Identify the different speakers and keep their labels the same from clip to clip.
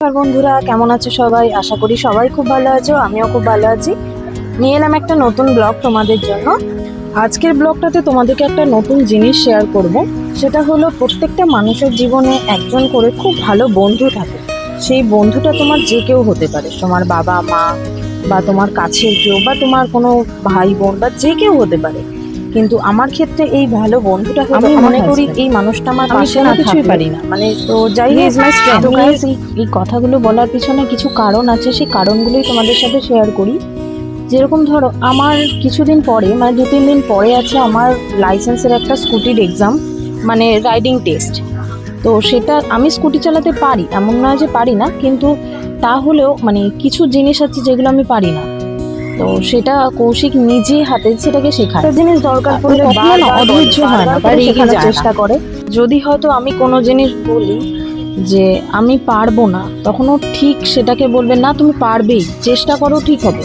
Speaker 1: আর বন্ধুরা কেমন আছো সবাই? আশা করি সবাই খুব ভালো আছো, আমিও খুব ভালো আছি। নিয়ে এলাম একটা নতুন ব্লগ তোমাদের জন্য। আজকের ব্লগটাতে তোমাদেরকে একটা নতুন জিনিস শেয়ার করব। সেটা হলো প্রত্যেকটা মানুষের জীবনে একজন করে খুব ভালো বন্ধু থাকে। সেই বন্ধুটা তোমার যে কেউ হতে পারে, তোমার বাবা মা বা তোমার কাছের কেউ বা তোমার কোনো ভাই বোন বা যে কেউ হতে পারে। কিন্তু আমার ক্ষেত্রে এই ভালো বন্ধুটা হলো, আমি মনে করি এই মানুষটা আমার পাশে না কিছুই পারি না, মানে তো যাই হোক তো guys, এই কথাগুলো বলার পিছনে কিছু কারণ আছে, সেই কারণগুলোই তোমাদের সাথে শেয়ার করি। যেরকম ধরো, আমার কিছুদিন পরে মানে 2-3 দিন পরে আছে আমার লাইসেন্সের একটা স্কুটির এক্সাম, মানে রাইডিং টেস্ট। তো সেটা আমি স্কুটি চালাতে পারি, এমন নয় যে পারি না, কিন্তু তাহলেও মানে কিছু জিনিস আছে যেগুলো আমি পারি না। তো সেটা কৌশিক নিজে হাতে সেটাকে শেখায়। একটা জিনিস দরকার পড়লে অধৈর্য হয় না বা শেখানোর চেষ্টা করে। যদি হয়তো আমি কোনো জিনিস বলি যে আমি পারবো না, তখন ও ঠিক সেটাকে বলবে না তুমি পারবেই, চেষ্টা করো ঠিক হবে।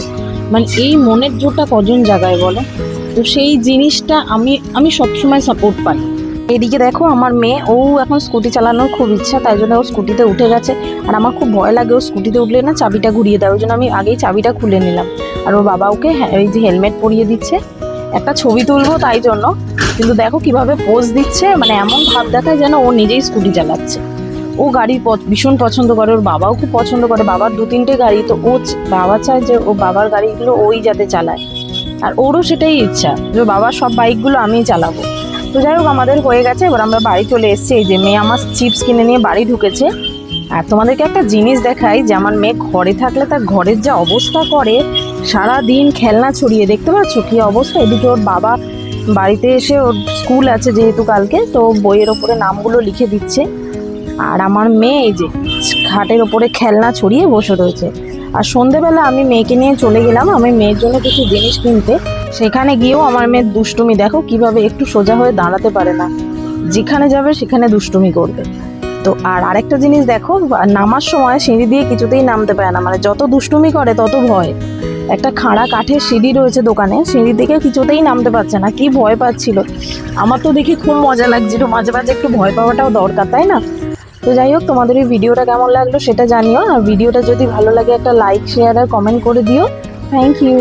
Speaker 1: মানে এই মনের জোরটা কজন জায়গায় বলো? তো সেই জিনিসটা আমি আমি সবসময় সাপোর্ট পাই। এদিকে দেখো আমার মেয়ে, ও এখন স্কুটি চালানোর খুব ইচ্ছা, তাই জন্য ও স্কুটিতে উঠে গেছে। আর আমার খুব ভয় লাগে ও স্কুটিতে উঠলে না চাবিটা ঘুরিয়ে দেয়, ওই জন্য আমি আগেই চাবিটা খুলে নিলাম। আর ওর বাবা ওকে এই যে হেলমেট পরিয়ে দিচ্ছে, একটা ছবি তুলবো তাই জন্য। কিন্তু দেখো কিভাবে পোজ দিচ্ছে, মানে এমন ভাব দেখায় যেন ও নিজেই স্কুটি চালাচ্ছে। ও গাড়ি ভীষণ পছন্দ করে, ওর বাবাও খুব পছন্দ করে, বাবার 2-3টে গাড়ি, তো ও বাবা চায় যে ও বাবার গাড়িগুলো ওই যাতে চালায়। আর ওরও সেটাই ইচ্ছা যে বাবার সব বাইকগুলো আমিই চালাবো। তো যাই হোক, আমাদের হয়ে গেছে, এবার আমরা বাড়ি চলে এসেছি। এই যে মেয়ে আমার চিপস কিনে নিয়ে বাড়ি ঢুকেছে। আর তোমাদেরকে একটা জিনিস দেখাই, যে আমার মেয়ে ঘরে থাকলে তার ঘরের যা অবস্থা করে, সারা দিন খেলনা ছড়িয়ে, দেখতে পাচ্ছ কি অবস্থা। এদিকে ওর বাবা বাড়িতে এসে, ওর স্কুল আছে যেহেতু কালকে, তো বইয়ের ওপরে নামগুলো লিখে দিচ্ছে। আর আমার মেয়ে এই যে খাটের ওপরে খেলনা ছড়িয়ে বসে রয়েছে। আর সন্ধেবেলা আমি মেয়েকে নিয়ে চলে গেলাম আমি মেয়ের জন্য কিছু জিনিস কিনতে। সেখানে গিয়েও আমার মেয়ের দুষ্টুমি দেখো, কিভাবে একটু সোজা হয়ে দাঁড়াতে পারে না, যেখানে যাবে সেখানে দুষ্টুমি করবে। তো আর আরেকটা জিনিস দেখো, নামার সময় সিঁড়ি দিয়ে কিছুতেই নামতে পারে না, মানে যত দুষ্টুমি করে তত ভয়। একটা খাড়া কাঠের সিঁড়ি রয়েছে দোকানে, সিঁড়ি থেকে কিছুতেই নামতে পারছে না, কি ভয় পাচ্ছিল। আমার তো দেখি খুব মজা লাগছিল, মাঝে মাঝে একটু ভয় পাওয়াটাও দরকার, তাই না? তো যাই হোক, তোমাদের এই ভিডিওটা কেমন লাগলো সেটা জানিও, আর ভিডিওটা যদি ভালো লাগে একটা লাইক শেয়ার আর কমেন্ট করে দিও। Thank you.